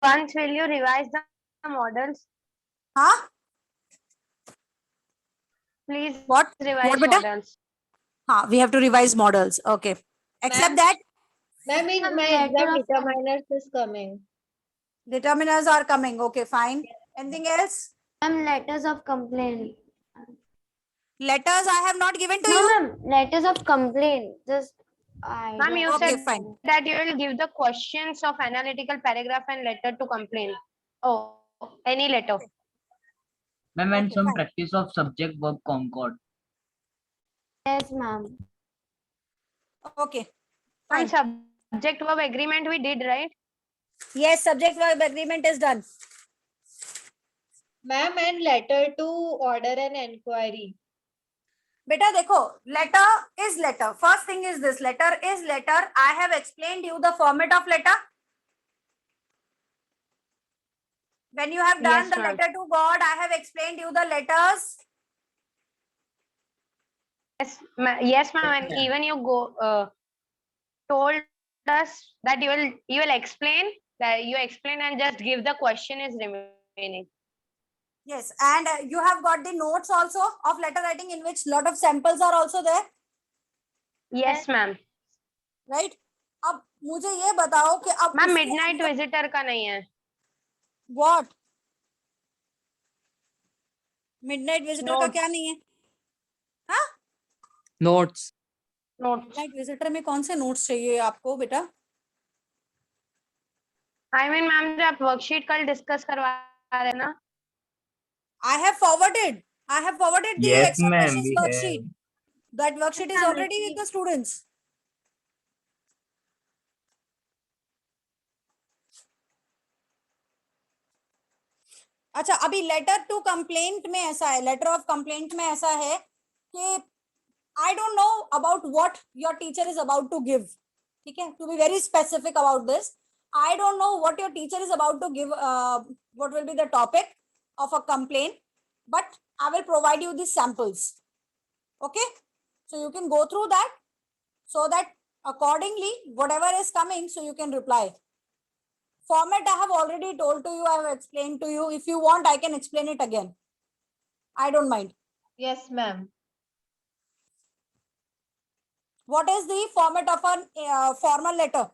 once will you revise the models? Huh? Please What revise beta? models. We have to revise models. Okay. Except that Ma'am, in my exam determiners is coming. determiners are coming. Okay, fine. Anything else? Letters of complaint. Letters I have not given to No, you. ma'am. Letters of complaint. Just Ma'am, you Okay, said fine. that you will give the questions of analytical paragraph and letter to complain. Oh, any letter. Ma'am, and Okay, some fine. practice of subject verb concord. Yes, ma'am. Okay. And Fine. subject verb agreement we did, right? Yes, subject verb agreement is done. Ma'am, and letter to order an enquiry. Beta dekho, letter is letter. First thing is this, letter is letter. I have explained you the format of letter. When you have done Yes, the ma'am. letter to God, I have explained you the letters. Yes, ma'am. And even you told us that you will explain that you explain and just give the question is remaining. Yes, and you have got the notes also of letter writing in which lot of samples are also there, Yes, ma'am. right? अब मुझे ये बताओ कि अब ma'am उसके midnight अंदर visitor का नहीं है. what midnight visitor का Notes. क्या नहीं है? हाँ? Notes. Notes. Midnight visitor में कौन से notes चाहिए आपको बेटा? I mean मैम जो आप वर्कशीट कल डिस्कस करवा रहे हैं ना. I have forwarded the Yes, ma'am, examinations we worksheet. That worksheet is already with the students. अच्छा अभी लेटर टू कंप्लेंट में ऐसा है, लेटर ऑफ कंप्लेंट में ऐसा है कि I don't know about what your teacher is about to give. ठीक है, to be very specific about this, I don't know what your teacher is about to give, what will be the topic of a complaint, but I will provide you the samples. Okay, so you can go through that so that accordingly whatever is coming, so you can reply. Format I have already told to you, I have explained to you. If you want, I can explain it again. I don't mind. Yes, ma'am. What is the format of a formal letter?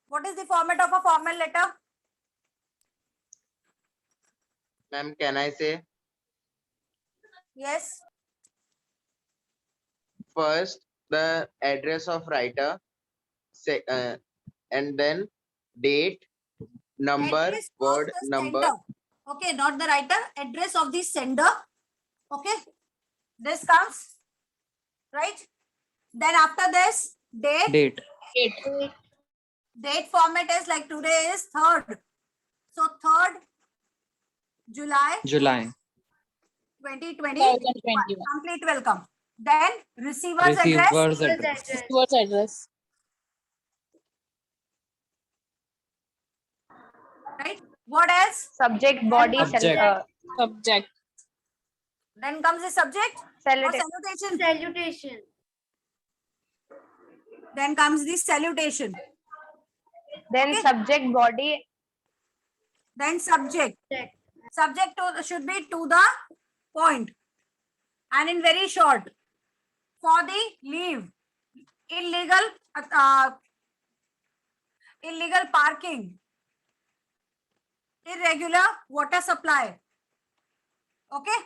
What is the format of a formal letter? Ma'am, can I say? Yes. First, the address of writer, and then date, number, Address of word the number. sender. Okay, not the writer. Address of the sender. Okay, this comes right. Then after this, date. Date format is like today is 3rd. So 3rd July 2020. Complete welcome. Then receiver's address. Right. What else? Subject, body, Subject. Then comes the subject or salutation. Then comes the salutation. Then Okay. subject, body. Then subject. Subject should be to the point and in very short. For the leave, illegal parking, irregular water supply. Okay,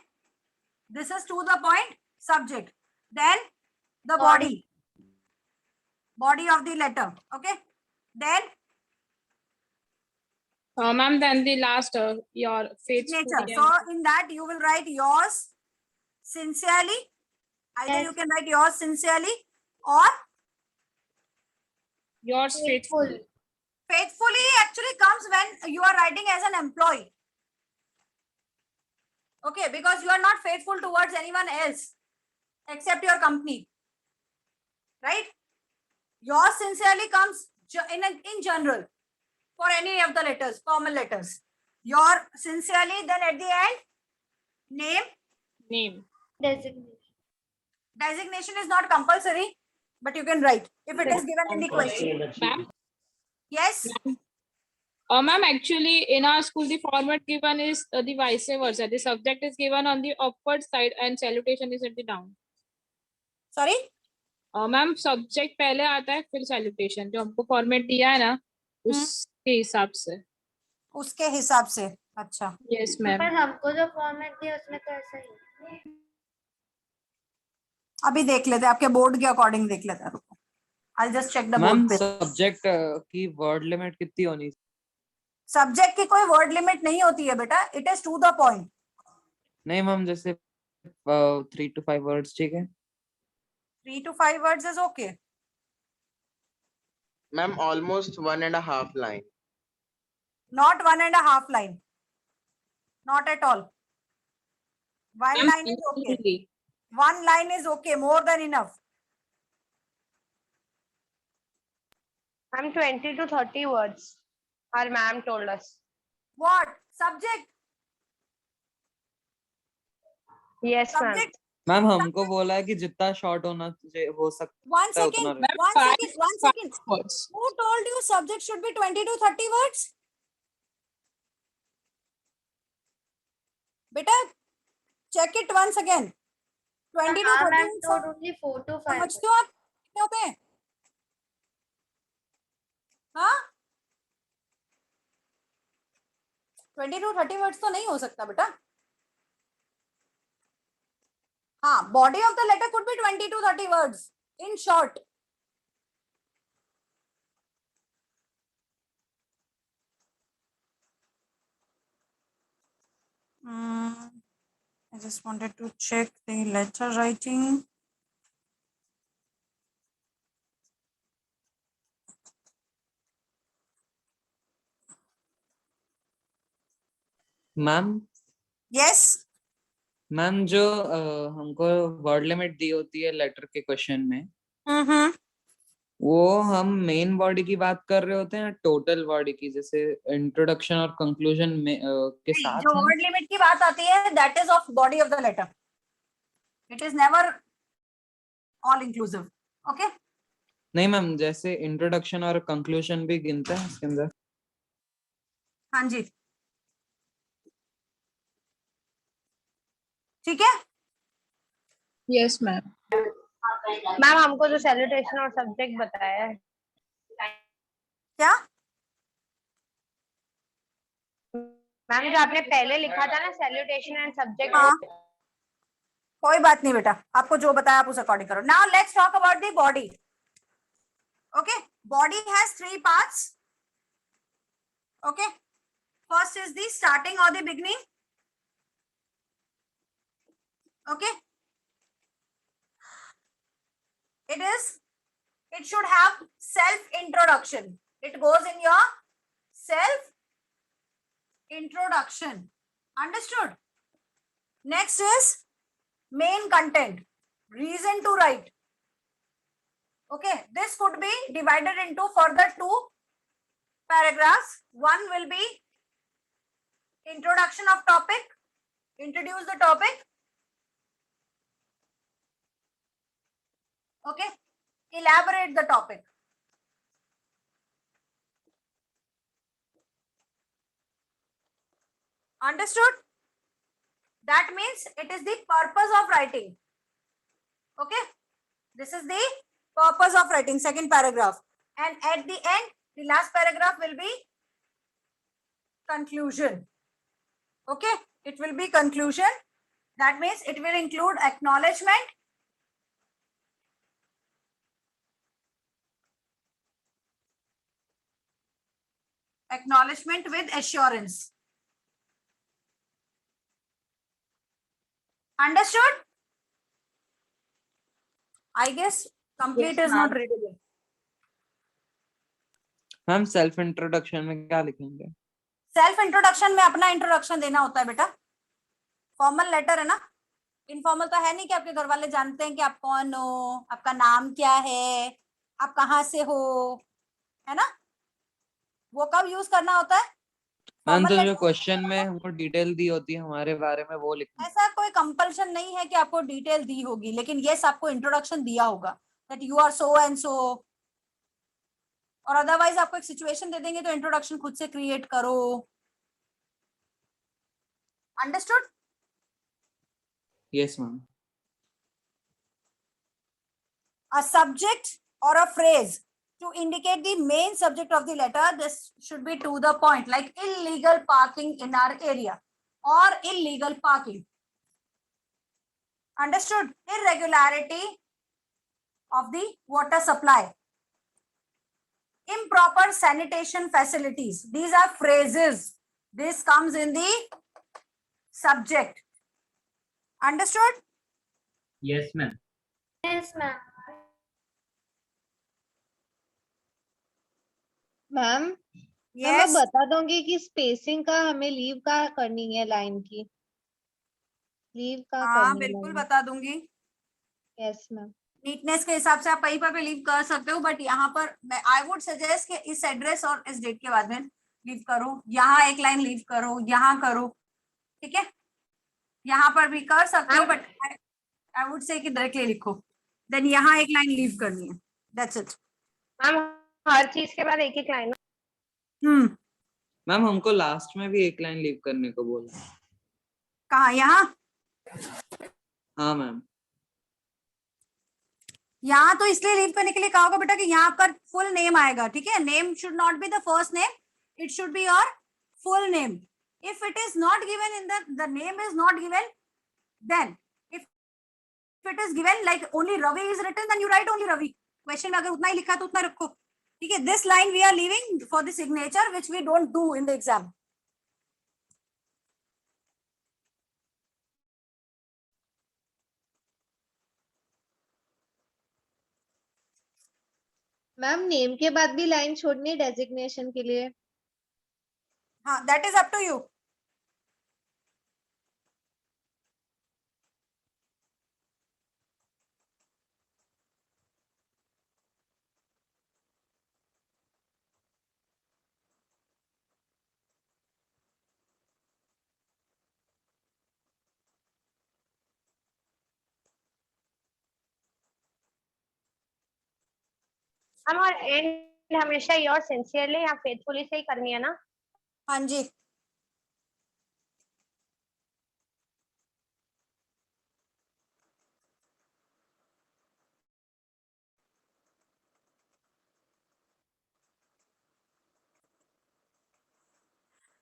this is to the point subject. Then the body of the letter. Okay, then Ma'am, then the last, your signature. So in that you will write yours sincerely. Either you can write yours sincerely or yours faithfully. faithfully actually comes when you are writing as an employee. Okay, because you are not faithful towards anyone else except your company, right? Yours sincerely comes in general for any of the letters, formal letters. Your sincerely, then at the end, name. Designation is not compulsory, but you can write if it is given in the question. Ma'am? Yes. Ma'am, actually, in our school, the format given is the vice versa. The subject is given on the upward side and salutation is at the down. Sorry ma'am subject पहले आता है फिर salutation, जो हमको format दिया है ना उसके हिसाब से. उसके हिसाब से. अच्छा यस मैम. पर हमको जो फॉर्मेट दिया उसमें तो ऐसा ही है. अभी देख लेते हैं, आपके बोर्ड के अकॉर्डिंग देख लेते हैं. रुको, I'll just check the ma'am board पे. सब्जेक्ट की वर्ड लिमिट कितनी होनी? सब्जेक्ट की कोई वर्ड लिमिट नहीं होती है बेटा, it is to the point. नहीं मैम, जैसे 3 to 5 वर्ड्स, ठीक है. 3 to 5 words is okay. Ma'am, almost 1.5 line. Not 1.5 line. Not at all. One line is okay. One line is okay, more than enough. I'm 20 to 30 words. Our ma'am told us. What? Subject? Yes, ma'am. Subject? Ma'am हमको बोला है कि जितना short होना चाहिए हो सकता One है second. उतना. One second. Words. Who told you subject should be 20 to 30 words? Beta, check it once again. 20 to 30 ma'am words. तो only 4 to 5. समझते हो आप कितने होते हैं? हाँ? 20 to 30 words तो नहीं हो सकता बेटा. हाँ, body of the letter could be 20 to 30 words. In short. I just wanted to check the letter writing. Ma'am Yes. Ma'am जो हमको वर्ड लिमिट दी होती है लेटर के क्वेश्चन में, वो हम मेन बॉडी की बात कर रहे होते हैं टोटल बॉडी की, जैसे इंट्रोडक्शन और कंक्लूजन में के साथ जो हैं? वर्ड लिमिट की बात आती है, that is of body of the letter. It is never all inclusive. Okay. नहीं मैम, जैसे इंट्रोडक्शन और कंक्लूजन भी गिनते हैं इसके अंदर. हाँ जी, ठीक है. Yes ma'am. मैम हमको जो सैल्यूटेशन और सब्जेक्ट बताया है. क्या? मैम जो आपने पहले लिखा था ना सैल्यूटेशन एंड सब्जेक्ट. हाँ, कोई बात नहीं बेटा, आपको जो बताया आप उस अकॉर्डिंग करो. Now let's talk about the body. Okay, body has 3 parts. Okay, first is the starting और the beginning. Okay, it should have self introduction. It goes in your self introduction. Understood? Next is main content, reason to write. Okay, this could be divided into further 2 paragraphs. One will be introduction of topic, introduce the topic. Okay, elaborate the topic. Understood? That means it is the purpose of writing. Okay, this is the purpose of writing, second paragraph. And at the end, the last paragraph will be conclusion. Okay, it will be conclusion. That means it will include acknowledgement, acknowledgement with assurance. Understood? I guess complete Yes, is not ma'am. readable. Ma'am self introduction में क्या लिखेंगे? Self introduction में अपना introduction देना होता है बेटा. Formal letter है ना, इनफॉर्मल तो है नहीं कि आपके घर वाले जानते हैं कि आप कौन हो, आपका नाम क्या है, आप कहाँ से हो, है ना. वो कब यूज करना होता है? मैम Formal तो जो letter- क्वेश्चन में हमको डिटेल दी होती है हमारे बारे में वो लिखना. ऐसा कोई कंपल्शन नहीं है कि आपको डिटेल दी होगी, लेकिन यस आपको इंट्रोडक्शन दिया होगा that you are so and so. और अदरवाइज आपको एक सिचुएशन दे देंगे तो इंट्रोडक्शन खुद से क्रिएट करो. Understood? Yes, ma'am. A subject or a phrase to indicate the main subject of the letter. This should be to the point, like illegal parking in our area or illegal parking. Understood? Irregularity of the water supply, improper sanitation facilities. These are phrases. This comes in the subject. Understood? Yes, ma'am. Yes, ma'am. Ma'am मैं Yes. बता दूंगी कि spacing का हमें leave का करनी है line की. लीव का हाँ करनी है बिल्कुल line. बता दूंगी. Yes ma'am. नीटनेस के हिसाब से आप कहीं पर भी लीव कर सकते हो, बट यहाँ पर मैं आई वुड सजेस्ट कि इस एड्रेस और इस डेट के बाद में लीव करो. यहाँ एक लाइन लीव करो, यहाँ करो. ठीक है, यहाँ पर भी कर सकते हो, बट आई वुड से कि डायरेक्टली लिखो. देन यहाँ एक लाइन लीव करनी है. That's it. मैम हर चीज के बाद एक एक लाइन. मैम हमको लास्ट में भी एक लाइन लीव करने को बोला. कहाँ? यहाँ? हाँ मैम. यहाँ तो इसलिए लीव करने के लिए कहा होगा बेटा कि यहाँ आपका फुल नेम आएगा. ठीक है, name should not be the first name, it should be your full name. If it is not given in the name is not given, then if it is given like only Ravi is written, then you write only Ravi. Question में अगर उतना ही लिखा तो उतना रखो. ठीक है, this line we are leaving for the signature, which we don't do in the exam. Ma'am name के बाद भी लाइन छोड़नी है डेजिग्नेशन के लिए. हाँ, that is up to you. Ma'am और एंड हमेशा योर सिंसियरली या फेथफुली से ही करनी है ना? हाँ जी.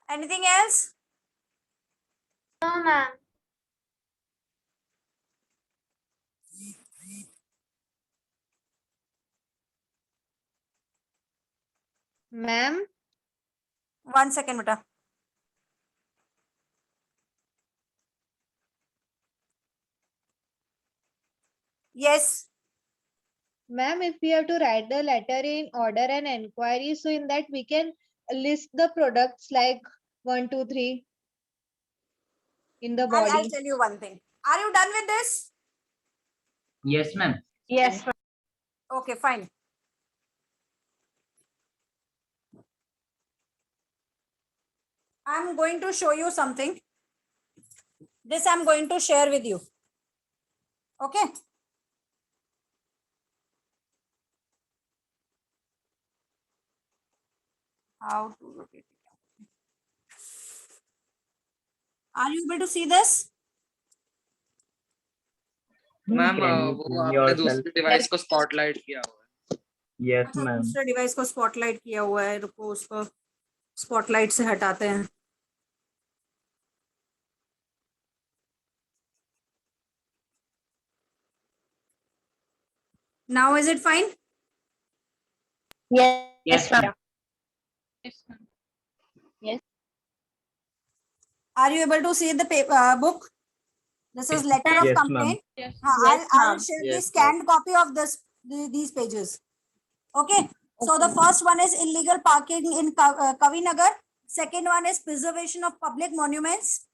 Anything else? No, ma'am. Ma'am 1 second बेटा. Yes. Ma'am, if we have to write the letter in order and enquiry, so in that we can list the products like 1, 2, 3 in the I'll body. tell you one thing. Are you done with this? Yes, ma'am. Yes. Okay, fine. I'm going to show you something. This I'm going to share with you. Okay. How to rotate it? Are you able to see this? Ma'am Can you वो prove आपने yourself? दूसरे device को spotlight किया हुआ है. Yes, अच्छा, ma'am. दूसरे device को स्पॉटलाइट किया हुआ है, रुको उसको स्पॉटलाइट से हटाते हैं. Now is it fine? Yes. Yes, ma'am. ma'am. Yes, ma'am. Are you able to see the paper book? This is letter of Yes, ma'am. complaint. Yes. I'll ma'am. share the Yes, scanned copy of these pages. Okay. So the first one is illegal parking in Kavinagar. Second one is preservation of public monuments.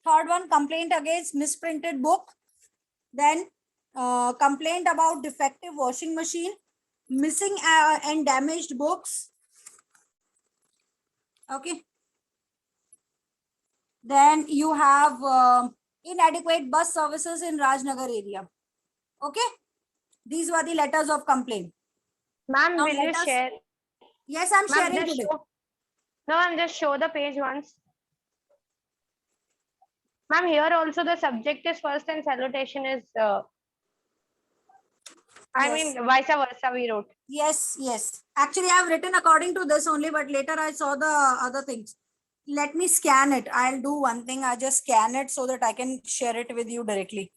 Third one, complaint against misprinted book. Then complaint about defective washing machine, missing and damaged books. Okay. Then you have inadequate bus services in Rajnagar area. Okay. These were the letters of complaint. Ma'am, Now will you let us- share? Yes, I'm Ma'am, sharing just today. show. No, ma'am, just show the page once. Ma'am, here also the subject is first and salutation is. I Yes. mean, vice versa. We wrote. Yes, yes. Actually, I've written according to this only, but later I saw the other things. Let me scan it. I'll do one thing. I just scan it so that I can share it with you directly.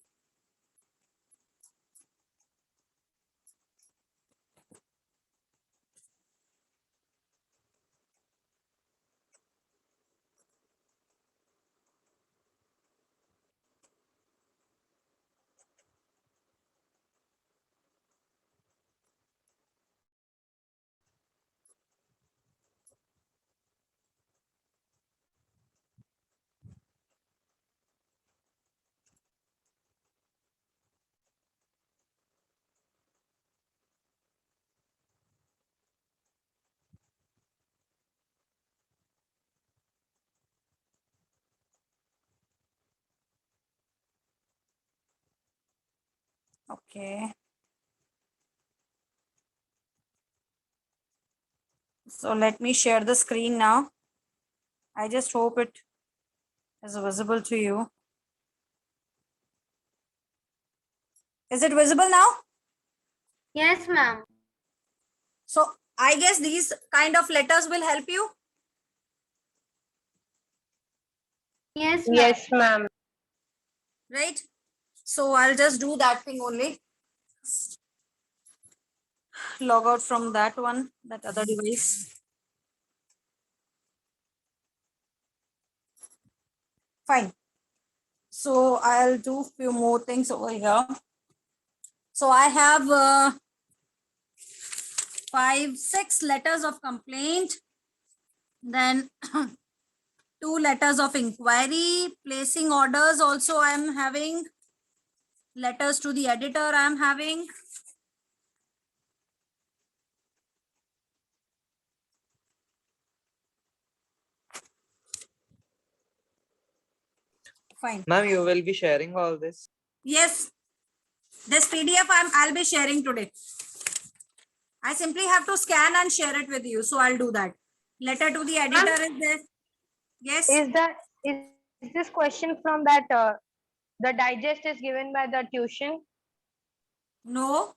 Okay. So let me share the screen now. I just hope it is visible to you. Is it visible now? Yes, ma'am. So I guess these kind of letters will help you. Yes, ma'am. Yes, ma'am. Right? So I'll just do that thing only. Log out from that one, that other device. Fine. So I'll do few more things over here. So I have 6 letters of complaint. Then 2 letters of inquiry. Placing orders also I am having. Letters to the editor I am having. Fine. Ma'am, you will be sharing all this? Yes. This PDF I'll be sharing today. I simply have to scan and share it with you. So I'll do that. Letter to the editor is there. Yes. Is this question from that the digest is given by the tuition? No.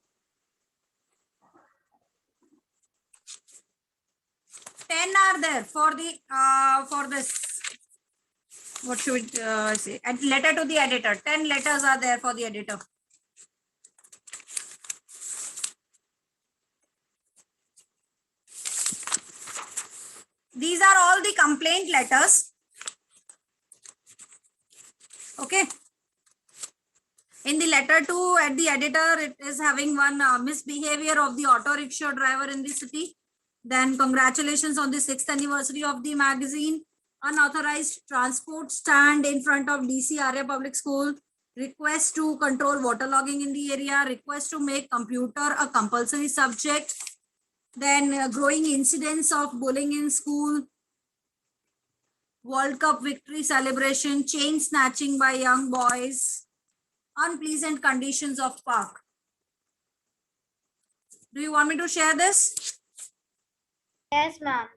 10 are there for the for this. What should we say? And letter to the editor. 10 letters are there for the editor. These are all the complaint letters. Okay. In the letter to at the editor, it is having one misbehavior of the auto rickshaw driver in the city. Then congratulations on the 6th anniversary of the magazine. Unauthorized transport stand in front of DC Arya Public School. Request to control waterlogging in the area. Request to make computer a compulsory subject. Then growing incidents of bullying in school. World Cup victory celebration. Chain snatching by young boys. Unpleasant conditions of park. Do you want me to share this? Yes, ma'am.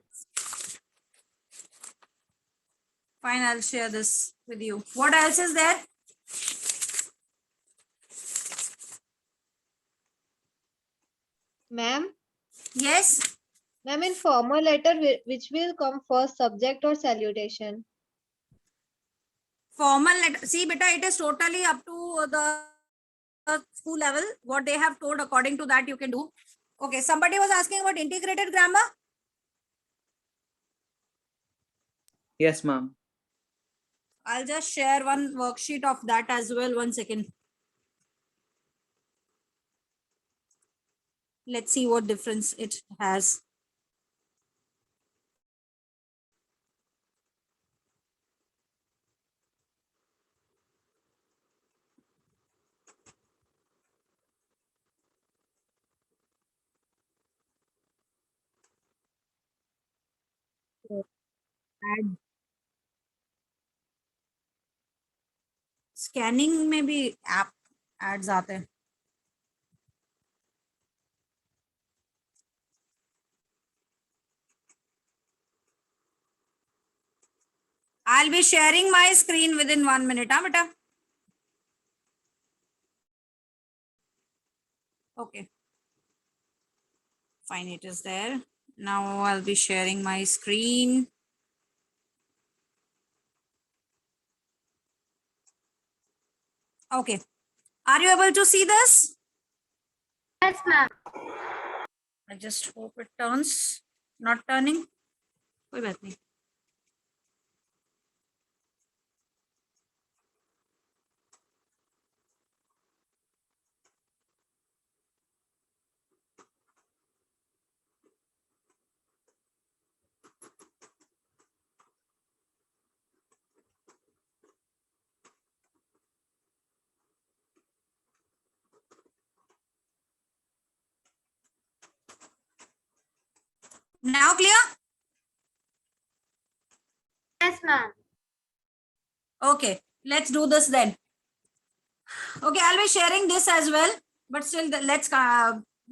Fine, I'll share this with you. What else is there? Ma'am, Yes. ma'am, in formal letter, which will come first, subject or salutation? Formal letter. See, beta, it is totally up to the school level. What they have told, according to that, you can do. Okay, somebody was asking about integrated grammar. Yes, ma'am. I'll just share one worksheet of that as well. 1 second. Let's see what difference it has. Add. Scanning में भी app ads आते हैं. I'll be sharing my screen within 1 minute, huh, beta? Okay. Fine, it is there. Now I'll be sharing my screen. Okay. Are you able to see this? Yes, ma'am. I just hope it turns. Not turning. कोई बात नहीं. Now clear? Yes, ma'am. Okay, let's do this then. Okay, I'll be sharing this as well, but still let's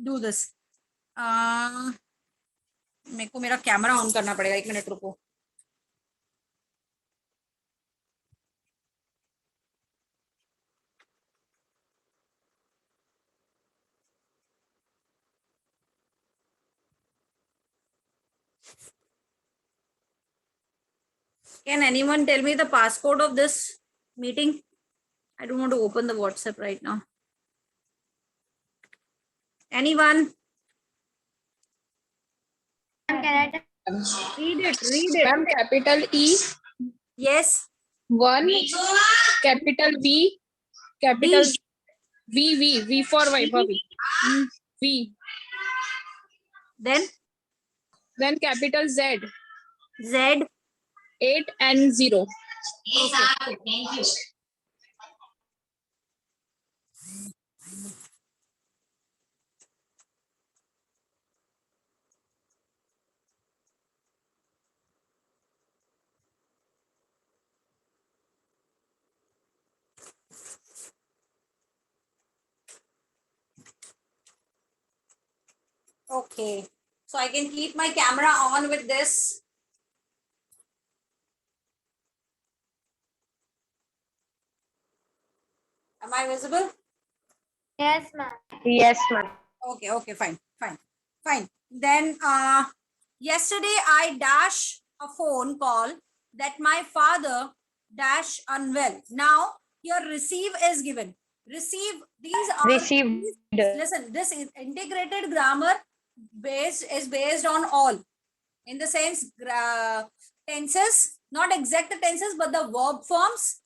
do this. मेरे को मेरा camera on करना पड़ेगा, 1 minute रुको. Can anyone tell me the passcode of this meeting? I don't want to open the WhatsApp right now. Anyone? Ma'am, can I Read it. Ma'am, capital E, Yes. 1, capital V, capital V. V for Vaibhavi. V. Then Capital Z, Z. 8 and 0. Okay. So I can keep my camera on with this. Am I visible? Yes, ma'am. Yes, ma'am. Okay, fine. Then yesterday I dash a phone call that my father dash unwell. Now your receive is given. Receive, these are Received. listen, this is integrated grammar is based on all. In the sense tenses, not exact tenses, but the verb forms.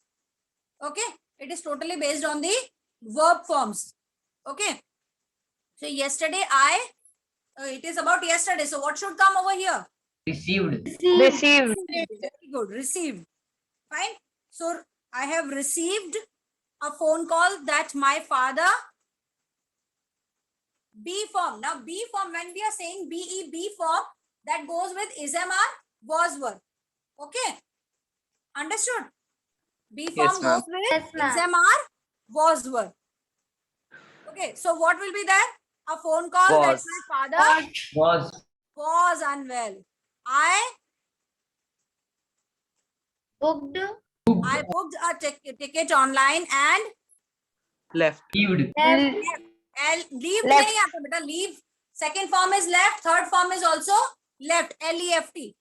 Okay, it is totally based on the verb forms. Okay. So yesterday it is about yesterday. So what should come over here? Received. Received. Very good. Received. Fine. So I have received a phone call that my father. B form. Now B form, when we are saying B form, that goes with is, am, are, was, were. Okay. Understood? B form Yes, ma'am. goes with Yes, ma'am. is, am, are, was, were. Okay. So what will be there? A phone call that Was. my father Was. unwell. I Booked. booked a ticket online and Left. Received. Left. leave Left. nahi aata beta, leave. Second form is left. Third form is also left. L-E-F-T.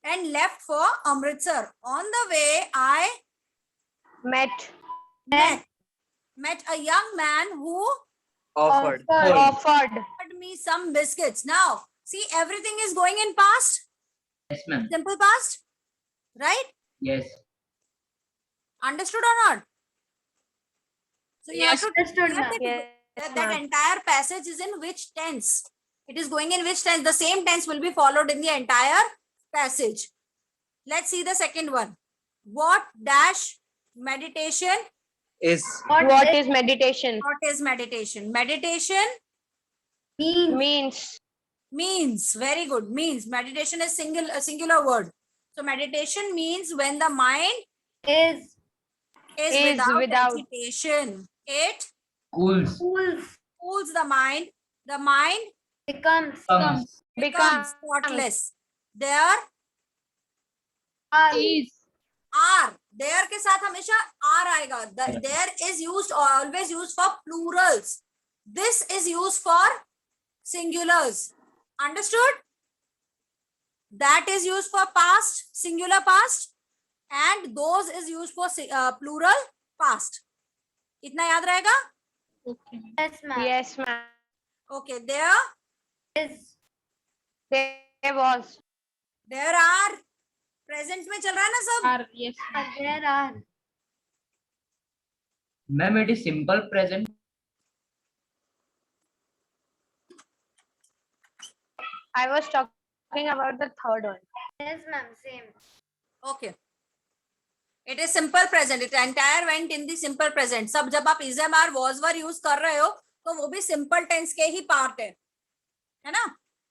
And left for Amritsar. On the way, I Met. met a young man who Offered. Offered. offered me some biscuits. Now, see, everything is going in past, Yes, ma'am. simple past, right? Yes. Understood or not? So you Yes, have to understood, clear ma'am. that, Yes, that ma'am. entire passage is in which tense? It is going in which tense? The same tense will be followed in the entire passage. Let's see the second one. What dash meditation? Is. What is meditation? What is meditation? Meditation Means. means, very good, means. Meditation is a singular word. So meditation means when the mind Is. is without without. agitation. It Cools. cools the mind. The mind Becomes. Comes. becomes thoughtless. There Is. Are, there के साथ हमेशा are आएगा. There is used always used for plurals. This is used for singulars. Understood? That is used for past, singular past, and those is used for plural past. इतना याद रहेगा? Okay. Yes, ma'am. Yes, ma'am. Okay, there, Is. There was. there are. Present में चल रहा है ना सब? Are. Yes. ma'am. There are. Ma'am, it is simple present. I was talking about the third one. Yes, ma'am. Same. Okay. It is simple present. It entire went in the simple present. सब जब आप is am are was were use कर रहे हो तो वो भी simple tense के ही part है ना?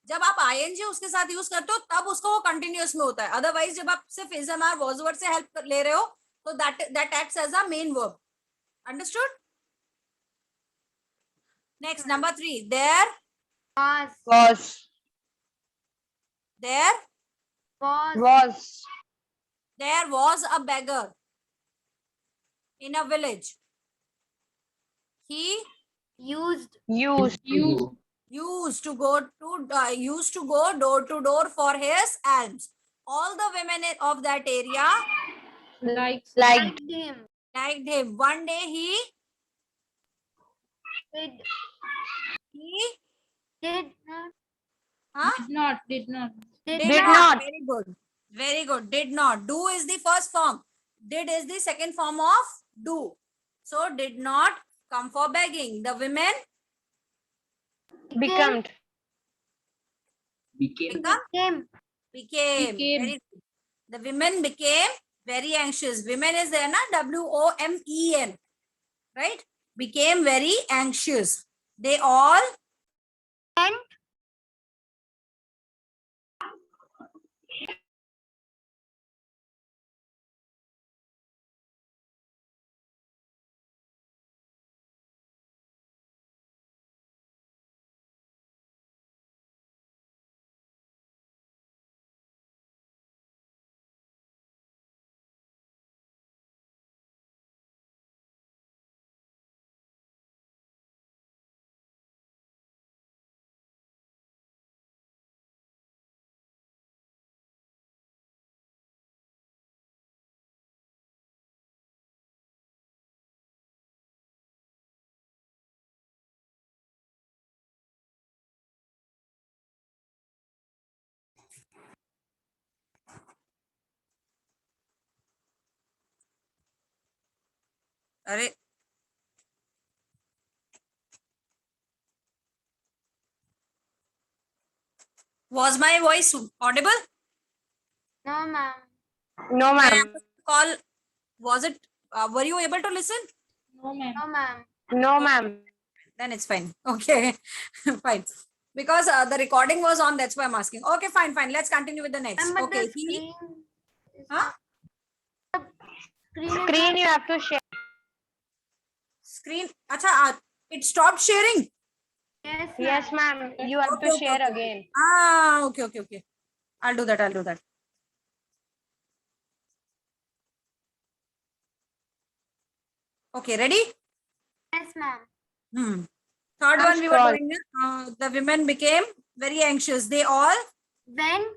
जब आप ing उसके साथ यूज करते हो तब उसको वो कंटिन्यूअस में होता है. अदरवाइज जब आप सिर्फ is am are was were से हेल्प ले रहे हो तो that acts as a main verb. Understood? Next, number 3. There Was. there Was. was a beggar in a village. He Used. used to go door to door for his alms. All the women of that area Likes. Liked. Him. liked him. One day he Did. he Did not. Did not. Did Did not. Very good. Very good. Did not. Do is the first form. Did is the second form of do. So did not come for begging. The women Become. Became. become Came. became. Very good. The women became very anxious. Women is there na, WOMEN, right? Became very anxious. They all Went. अरे was my voice audible? No, ma'am. No, ma'am. Call, was it, were you able to listen? No, ma'am. No, ma'am. No, ma'am. Then it's fine. Okay, fine. Because the recording was on, that's why I'm asking. Okay, fine. Let's continue with the next. Ma'am, but Okay, the he, screen. is Huh? not- Screen. is Screen not- you have to share. screen, acha, it stopped sharing. Yes, Yes, ma'am. You have Okay, to okay, share okay. again. Okay. I'll do that. Okay, ready? Yes, ma'am. Third I'm one we were scroll. doing. The women became very anxious. They all Went.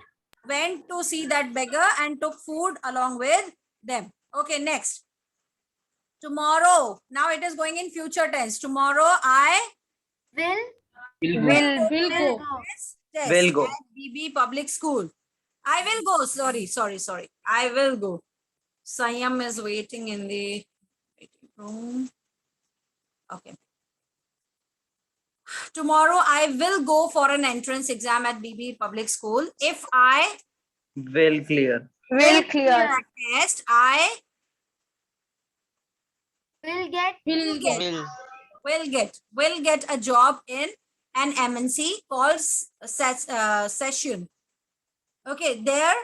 to see that beggar and took food along with them. Okay, next. Tomorrow. Now it is going in future tense. Tomorrow I Will. Will. Will go. test Will go. at BB Public School. I will go. Sorry. I will go. Sayam is waiting in the waiting room. Okay. Tomorrow I will go for an entrance exam at BB Public School. If I Will clear. Will clear. that test, I Will get. Will get. Will. will get a job in an MNC called Session. Okay, there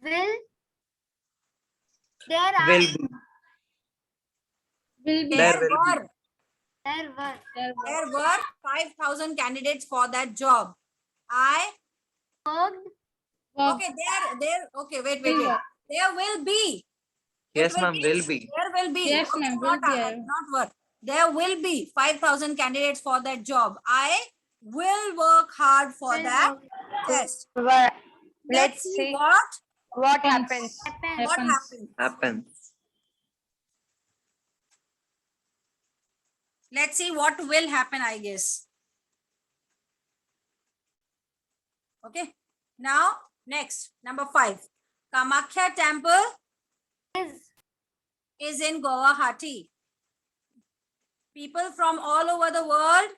Will. There are. Will be. Will be. there will be. were There were. there were 5,000 candidates for that job. I Worked. Okay, there. Okay, wait. There will be. It Yes, ma'am, will be. There will be. Yes, Okay, ma'am, will be. not work. There will be 5,000 candidates for that job. I will work hard for Will that work. test. Well, Let's see what happens. happens. Happens. Let's see what will happen, I guess. Okay. Now, next, number 5. Kamakhya temple is in Guwahati. People from all over the world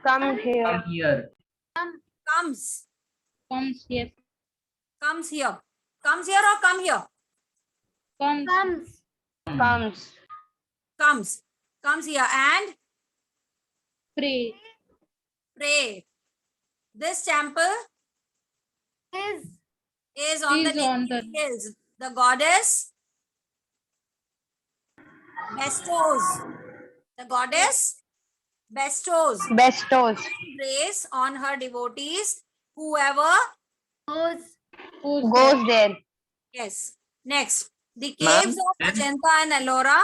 Come here. Come here. comes Yes. here. Comes here or come here? Comes. Comes here and Pray. pray. This temple is on the Is on Nilgiri hills. The goddess bestows. The goddess bestows Bestows. grace on her devotees. Whoever Goes there. yes. Next, the Ma'am, caves of Ajanta and Ellora.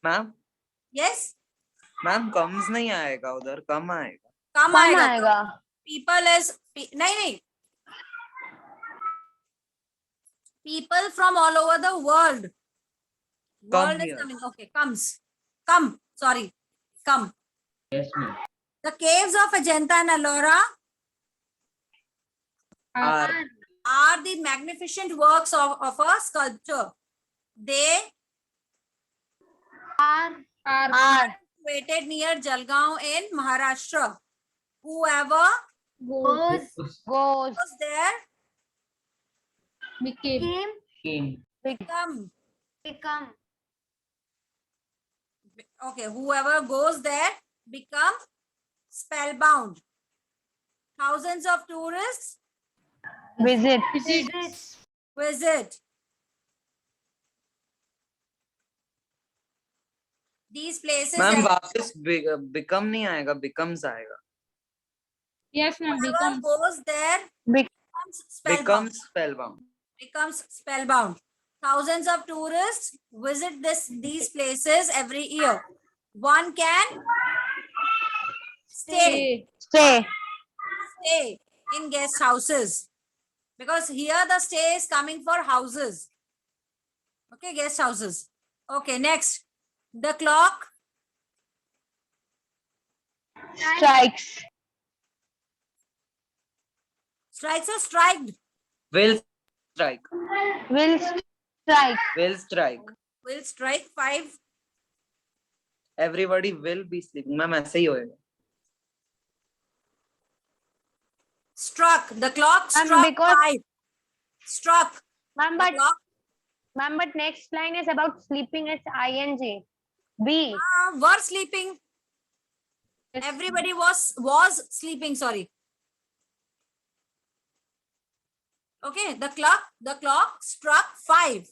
Ma'am, Yes, ma'am, comes नहीं आएगा उधर, कम आएगा. come Come आएगा. आएगा. People is नहीं. People from all over the world. Come World is here. coming. Okay, comes. Come. Sorry. Come. Yes, ma'am. The caves of Ajanta and Ellora are the magnificent works of a sculptor. They Are. Are. situated near Jalgaon in Maharashtra. Whoever Goes. Goes. was there, Became. Came. come. Become. Okay, whoever goes there become spellbound. Thousands of tourists Visit. visit. These places. Ma'am and वापस become नहीं आएगा, becomes आएगा. Yes, ma'am. whoever Becomes. goes there Bec- becomes spellbound. Becomes spellbound. Becomes spellbound. Thousands of tourists visit these places every year. One can stay Stay. in guest houses because here the stay is coming for houses. Okay, guest houses. Okay, next, the clock Strikes. strikes or striked. Will strike. Will strike. Will strike. Will strike 5. Everybody will be sleeping. Ma'am ऐसे ही होएगा. Struck. The clock And struck because- 5. Struck. Ma'am, The clock. but next line is about sleeping. It's ing. B. Were sleeping. Everybody was sleeping. Sorry. Okay. The clock struck 5.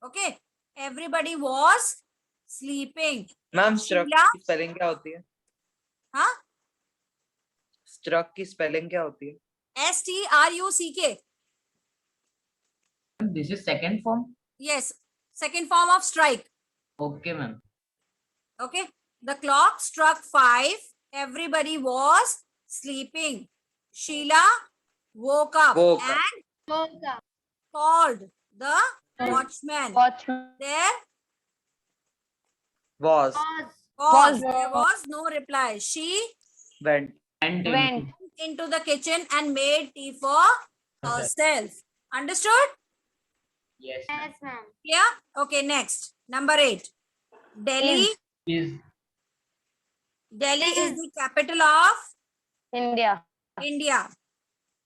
Okay. Everybody was sleeping. Ma'am struck Sheela? की spelling क्या होती है? हाँ? Struck की spelling क्या होती है? STRUCK. This is second form. Yes. Second form of strike. Okay, ma'am. Okay. The clock struck 5. Everybody was sleeping. Sheila woke up Woke up. and Woke up. called the watchman. Watchman. There Was. Was. there was no reply. She Went. And Went. into the kitchen and made tea for herself. Understood? Yes, ma'am. Yes, ma'am. Yeah. Okay. Next, number 8. Delhi. Is. Delhi is the capital of India. India.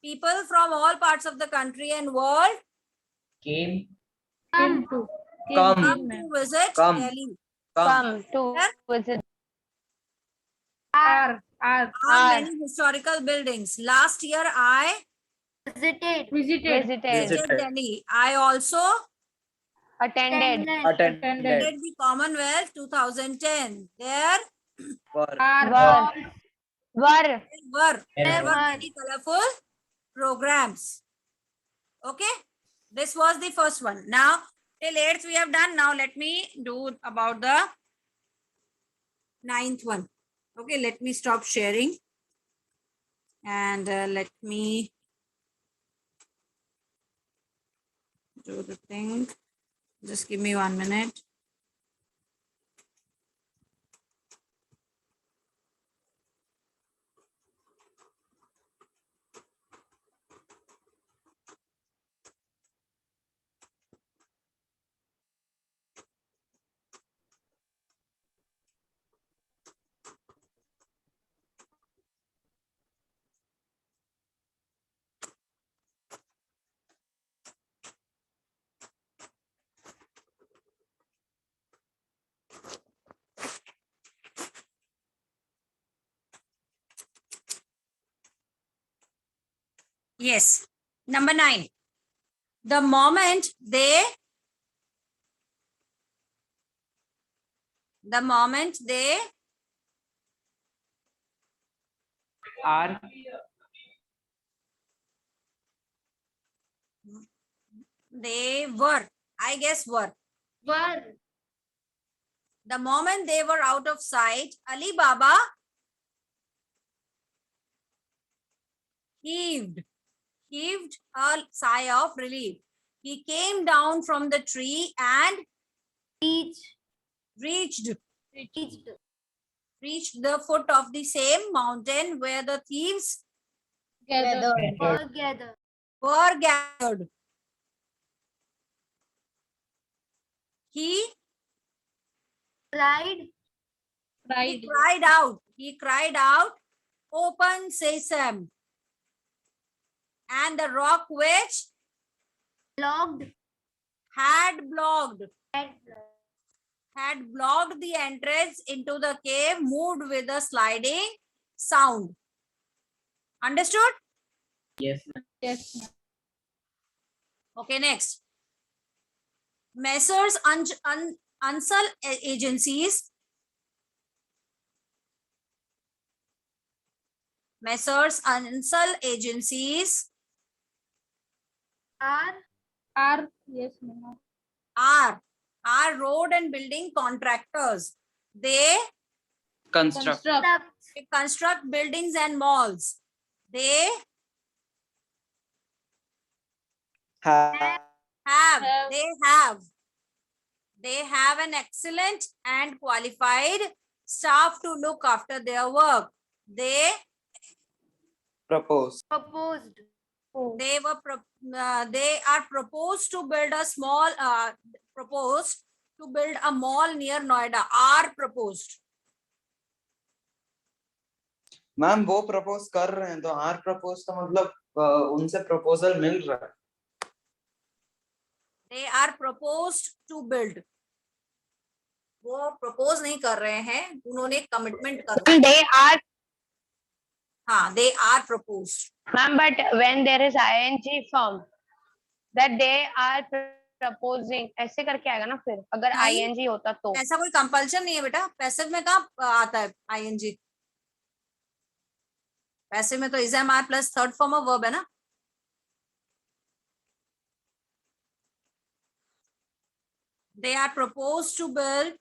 People from all parts of the country and world Came. Come to. Come. come to visit Come. Delhi. Come to Yeah. visit. Are. Are Are. many historical buildings. Last year I Visited. Visited. Visited. visited Delhi. I also Attended. Attended. attended the Commonwealth 2010. There Were. Are. Were. Were. There There were were. many colorful programs. Okay, this was the first one. Now till 8th we have done. Now let me do about the 9th one. Okay, let me stop sharing and let me do the thing. Just give me 1 minute. Yes, number 9. The moment they are were, I guess were. Were. The moment they were out of sight, Ali Baba heaved a sigh of relief. He came down from the tree and Reach. reached Reached. the foot of the same mountain where the thieves Gathered. All gather. were gathered. He Cried. cried out, open sesame. And the rock which Logged. had blocked Had. the entrance into the cave moved with a sliding sound. Understood? Yes, ma'am. Yes, ma'am. Okay, next. Messrs. Ansal agencies. Messrs. Ansal agencies Are. Yes, ma'am. are road and building contractors. They construct. construct buildings and malls. They Have they have an excellent and qualified staff to look after their work. They propose. Proposed. they are proposed to build a mall near Noida. Are proposed. Ma'am वो propose कर रहे हैं तो are propose का मतलब उनसे proposal मिल रहा है. They are proposed to build. वो प्रपोज नहीं कर रहे हैं, उन्होंने कमिटमेंट कर रखा है. They are, हाँ, they are proposed. ma'am, but when there is ing form, that they are proposing, ऐसे करके आएगा ना फिर, अगर नहीं. ing होता तो. ऐसा कोई कंपल्शन नहीं है बेटा. पैसिव में कहाँ आता है आईएनजी? पैसिव में तो is am are plus third form of verb है ना. They are proposed to build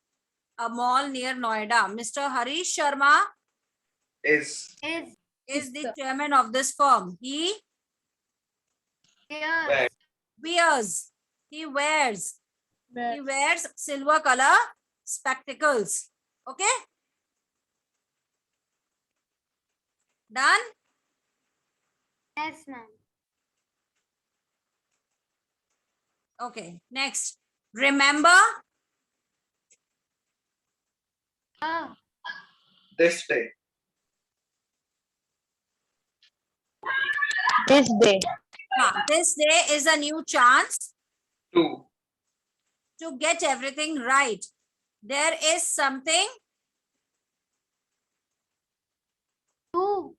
a mall near Noida. Mr. Harish Sharma is is the chairman of this firm. He Ears. wears silver color spectacles. Okay, done. Yes, ma'am. Okay, next. Remember this day. This day. this day is a new chance To to get everything right. There is something Two.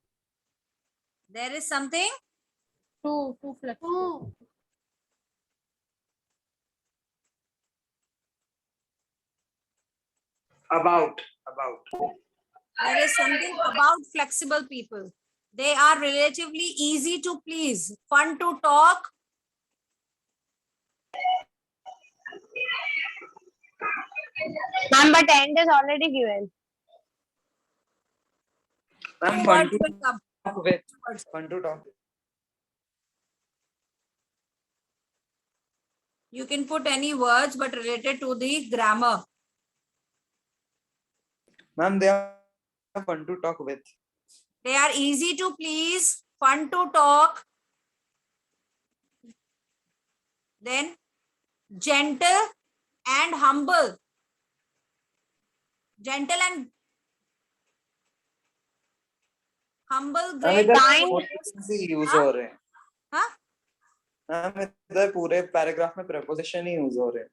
Two flexible. Two. about There is something about flexible people. They are relatively easy to please, fun to talk. Ma'am, but end is already given. Ma'am, Two fun words to will come. talk with. Words. Fun to talk with. You can put any words, but related to the grammar. Ma'am, they are fun to talk with. They are easy to please, fun to talk. Then gentle and humble. Gentle and humble, ma'am great. इधर Kind. prepositions ही use हाँ? हो रहे हैं हाँ? Ma'am इधर पूरे paragraph में preposition ही use हो रहे हैं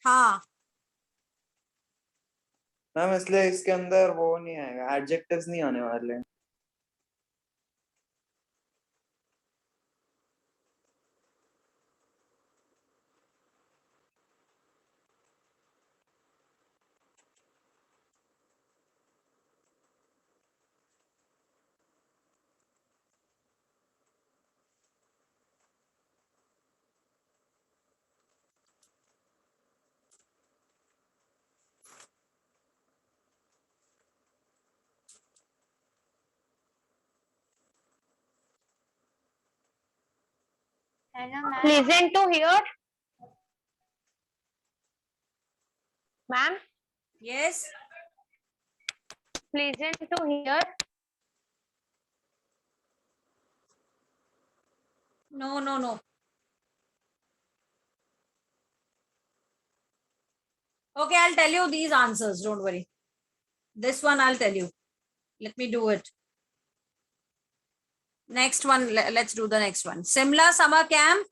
हाँ. मैम इसलिए इसके अंदर वो नहीं आएगा adjectives नहीं आने वाले हैं Hello, ma'am. Pleasant to hear. Ma'am, Yes. pleasant to hear. No, no, no. Okay, I'll tell you these answers. Don't worry. This one I'll tell you. Let me do it. Next one. Let's do the next one. Simla Summer Camp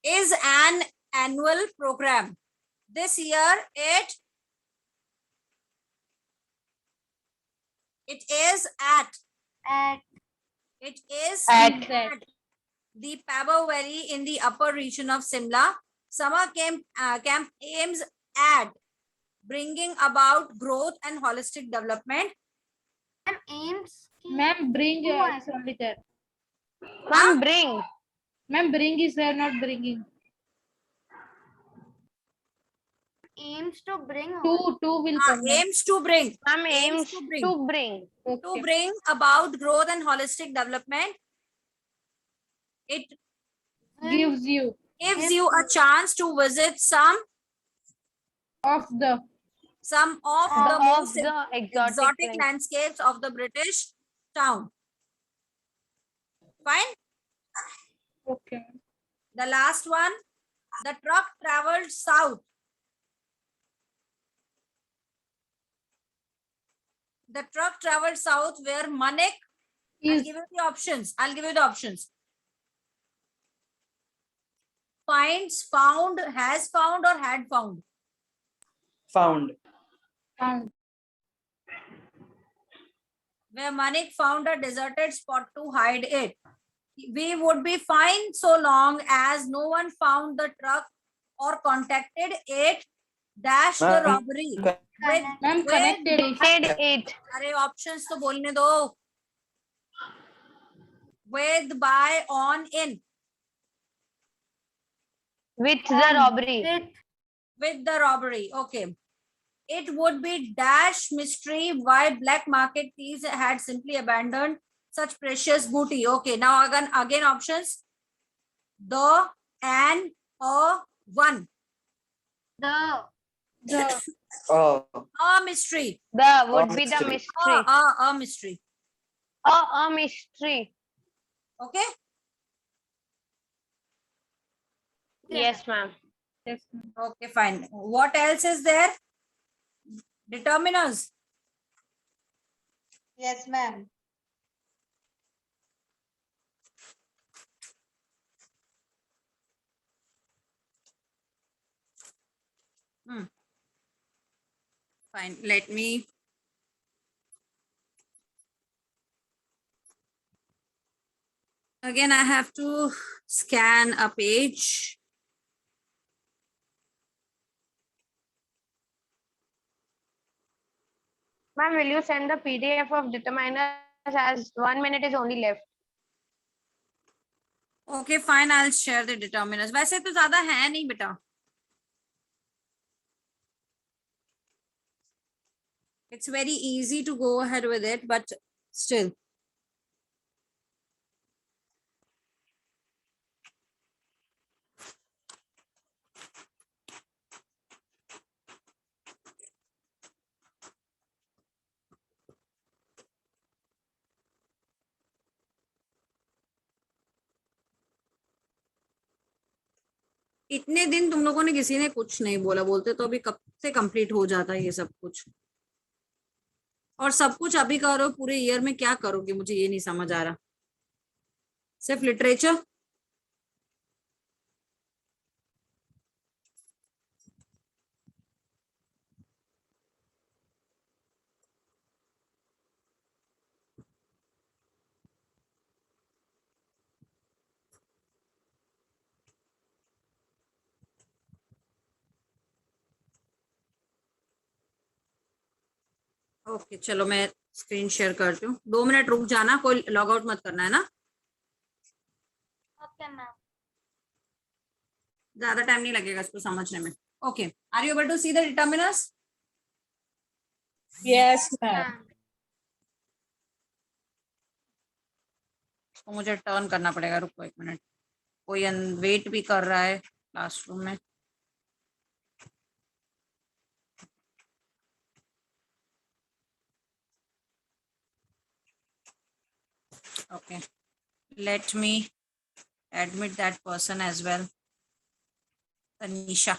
is an annual program. This year it is at At At. the Pabber Valley in the upper region of Simla. Summer camp aims at bringing about growth and holistic development. aims. Ma'am, bring Who are- is only there. Ma'am, bring. Ma'am, bring is there, not bringing. aims to bring. Two will come. ma'am. Aims to bring. Ma'am, Aims aims to bring. to bring. To Okay. bring about growth and holistic development. It Gives you gives you a chance to visit some of the of the Of most the exotic exotic. landscapes of the British town. Fine. okay. The last one, the truck traveled south. The truck traveled south where Manik. I'll Is give you the options. I'll give you the options. Finds, found, has found, or had found. found found. Where Manik found a deserted spot to hide it. We would be fine so long as no one found the truck or contacted it. Dash the Ma'am, robbery. With, Ma'am, with, connected it. Did it. अरे options तो बोलने दो. With, by, on, in. With the robbery. With the robbery. Okay. It would be dash mystery why black market thieves had simply abandoned such precious booty. Okay. Now again options. The, an, a, one. The A mystery. The would be the mystery. mystery. A mystery. A mystery. Okay. Yes, ma'am. yes, ma'am. Okay, fine. What else is there? Determiners. Yes, ma'am. Fine. Let me. Again, I have to scan a page. Ma'am, will you send the PDF of determiners as 1 minute is only left? Okay, fine. I'll share the determinants. वैसे तो ज्यादा है नहीं बेटा. It's very easy to go ahead with it, but still. इतने दिन तुम लोगों ने किसी ने कुछ नहीं बोला, बोलते तो अभी कब से कंप्लीट हो जाता है ये सब कुछ. और सब कुछ अभी करो, पूरे ईयर में क्या करोगे मुझे ये नहीं समझ आ रहा. सिर्फ लिटरेचर. ओके चलो मैं स्क्रीन शेयर करती हूँ. 2 मिनट रुक जाना, कोई लॉग आउट मत करना है ना. Okay, ma'am. ज्यादा टाइम नहीं लगेगा इसको समझने में. Okay, are you able to see the determiners? Yes, ma'am. Ma'am. तो मुझे टर्न करना पड़ेगा. रुको 1 मिनट. कोई वेट भी कर रहा है क्लासरूम में. Okay, let me admit that person as well. Tanisha.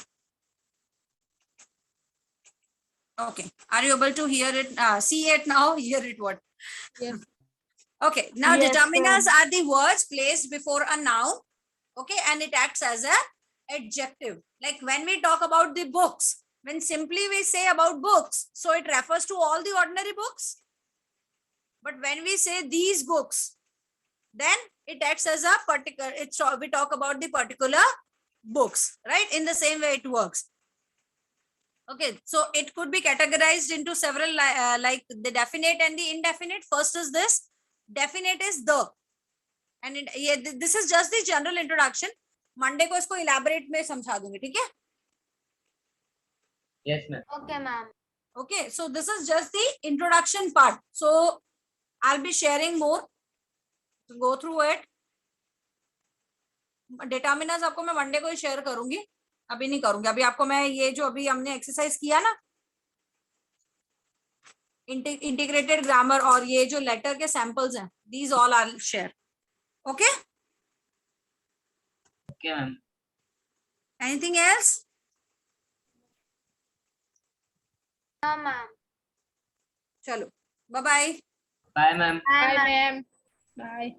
Okay, are you able to hear it? See it now? Hear it what? Yes. Okay, now Yes, determiners are the words placed before a noun. Okay, and it acts as a adjective. Like when we talk about the books, when simply we say about books, so it refers to all the ordinary books. But when we say these books, then it acts as a particular, we talk about the particular books, right? In the same way it works. Okay, so it could be categorized into several like the definite and the indefinite. First is this, definite is the, and this is just the general introduction. Monday को इसको elaborate में समझा दूंगी, ठीक है? Yes, ma'am. Okay, ma'am. Okay, so this is just the introduction part. So I'll be sharing more. So go through it. Determiners आपको मैं Monday को ही शेयर करूंगी, अभी नहीं करूंगी. अभी आपको मैं ये जो अभी हमने एक्सरसाइज किया ना, इंटीग्रेटेड ग्रामर और ये जो लेटर के सैंपल्स हैं, these all I'll share. Okay? Okay, ma'am. Anything else? No, ma'am. चलो, bye bye. Bye, ma'am. Bye, Bye, ma'am. ma'am. Bye.